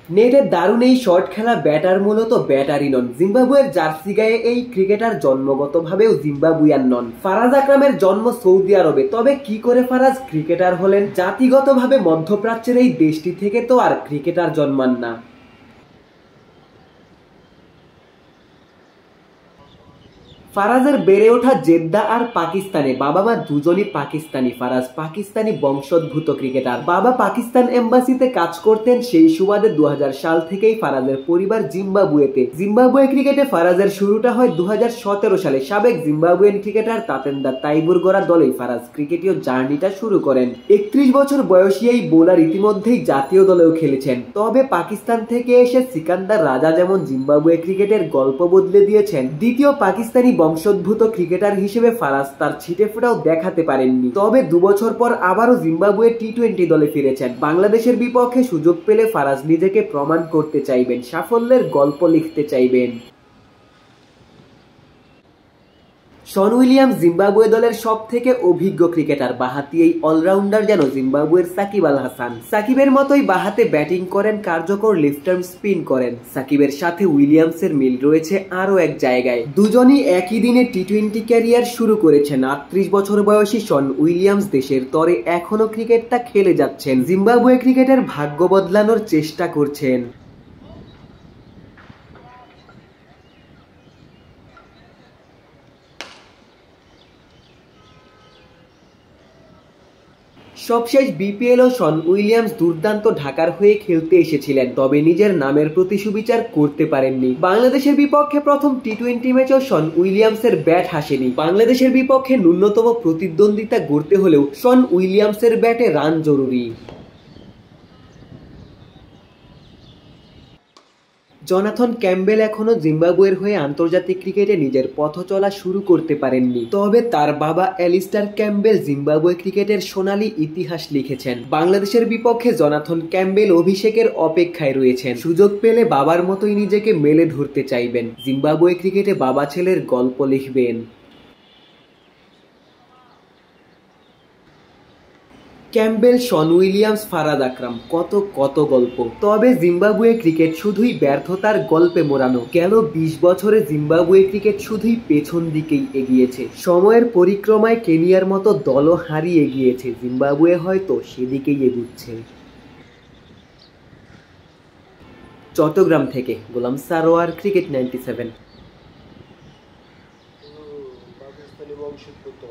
নেটের দারুণ এই শর্ট খেলা ব্যাটার মূলত ব্যাটারই নন, জিম্বাবুয়ের জার্সি গায়ে এই ক্রিকেটার জন্মগতভাবেও জিম্বাবুয়ান নন। ফারাজ আকরামের জন্ম সৌদি আরবে, তবে কি করে ফারাজ ক্রিকেটার হলেন? জাতিগতভাবে মধ্যপ্রাচ্যের এই দেশটি থেকে তো আর ক্রিকেটার জন্মান না। ফারাজের বেড়ে ওঠা জেদ্দা আর পাকিস্তানে, বাবা মা দুজনই পাকিস্তানি। ফারাজ পাকিস্তানি বংশোদ্ভূত ক্রিকেটার, বাবা পাকিস্তান এম্বাসিতে কাজ করতেন। সেই সুবাদে 2000 সাল থেকেই ফারাজের পরিবার জিম্বাবুয়েতে। জিম্বাবুয়ে ক্রিকেটে ফারাজের শুরুটা হয় 2017 সালে। সাবেক জিম্বাবুয়েন ক্রিকেটার তাতেন্দা তাইবুর গড়া দলেই ফারাজ ক্রিকেটীয় জার্নিটা শুরু করেন। 31 বছর বয়সী এই বোলার ইতিমধ্যেই জাতীয় দলেও খেলেছেন। তবে পাকিস্তান থেকে এসে সিকান্দার রাজা যেমন জিম্বাবুয়ে ক্রিকেটের গল্প বদলে দিয়েছেন, দ্বিতীয় পাকিস্তানি বংশোদ্ভূত ক্রিকেটার হিসেবে ফারাজ তার ছিটেফোঁটাও দেখাতে পারেননি। তবে 2 বছর পর আবারও জিম্বাবুয়ে টি-20 দলে ফিরেছেন। বাংলাদেশের বিপক্ষে সুযোগ পেলে ফারাজ নিজেকে প্রমাণ করতে চাইবেন, সাফল্যের গল্প লিখতে চাইবেন। শন উইলিয়ামস জিম্বাবুয়ে দলের সব থেকে অভিজ্ঞ ক্রিকেটার। বাঁহাতি এই অলরাউন্ডার যেন জিম্বাবুয়ের সাকিব আল হাসান। সাকিবের মতোই বাঁহাতে ব্যাটিং করেন, কার্যকর লেফট আর্ম স্পিন করেন। সাকিবের সাথে উইলিয়ামসের মিল রয়েছে আরও এক জায়গায়। দুজনই একই দিনে টি-20 ক্যারিয়ার শুরু করেছেন। 38 বছর বয়সী শন উইলিয়ামস দেশের তরে এখনও ক্রিকেটটা খেলে যাচ্ছেন। জিম্বাবুয়ে ক্রিকেটের ভাগ্য বদলানোর চেষ্টা করছেন। সবশেষ বিপিএলও শন উইলিয়ামস দুর্দান্ত ঢাকার হয়ে খেলতে এসেছিলেন, তবে নিজের নামের প্রতি সুবিচার করতে পারেননি। বাংলাদেশের বিপক্ষে প্রথম টি-20 ম্যাচেও শন উইলিয়ামসের ব্যাট হাসেনি। বাংলাদেশের বিপক্ষে ন্যূনতম প্রতিদ্বন্দ্বিতা গড়তে হলেও শন উইলিয়ামসের ব্যাটে রান জরুরি। জনাথন ক্যাম্বেল এখনো জিম্বাবুয়ের হয়ে আন্তর্জাতিক ক্রিকেটে নিজের পথ চলা শুরু করতে পারেননি। তবে তার বাবা অ্যালিস্টার ক্যাম্বেল জিম্বাবুয়ে ক্রিকেটের সোনালী ইতিহাস লিখেছেন। বাংলাদেশের বিপক্ষে জনাথন ক্যাম্বেল অভিষেকের অপেক্ষায় রয়েছেন। সুযোগ পেলে বাবার মতোই নিজেকে মেলে ধরতে চাইবেন। জিম্বাবুয়ে ক্রিকেটে বাবা ছেলের গল্প লিখবেন। ক্যাম্বেল, শন উইলিয়ামস, ফারাজ আকরাম, কত গল্প। তবে জিম্বাবুয়ে ক্রিকেট শুধুই ব্যর্থতার গল্পে মোড়ানো। গেল 20 বছরে জিম্বাবুয়ে ক্রিকেট শুধুই পেছন দিকেই এগিয়েছে। সময়ের পরিক্রমায় কেনিয়ার মতো দলও হারিয়ে গিয়েছে। জিম্বাবুয়ে হয়তো সেদিকেই এগুচ্ছে। চট্টগ্রাম থেকে গোলাম সারোয়ার, ক্রিকেট 97। পাকিস্তানি বংশোদ্ভূত।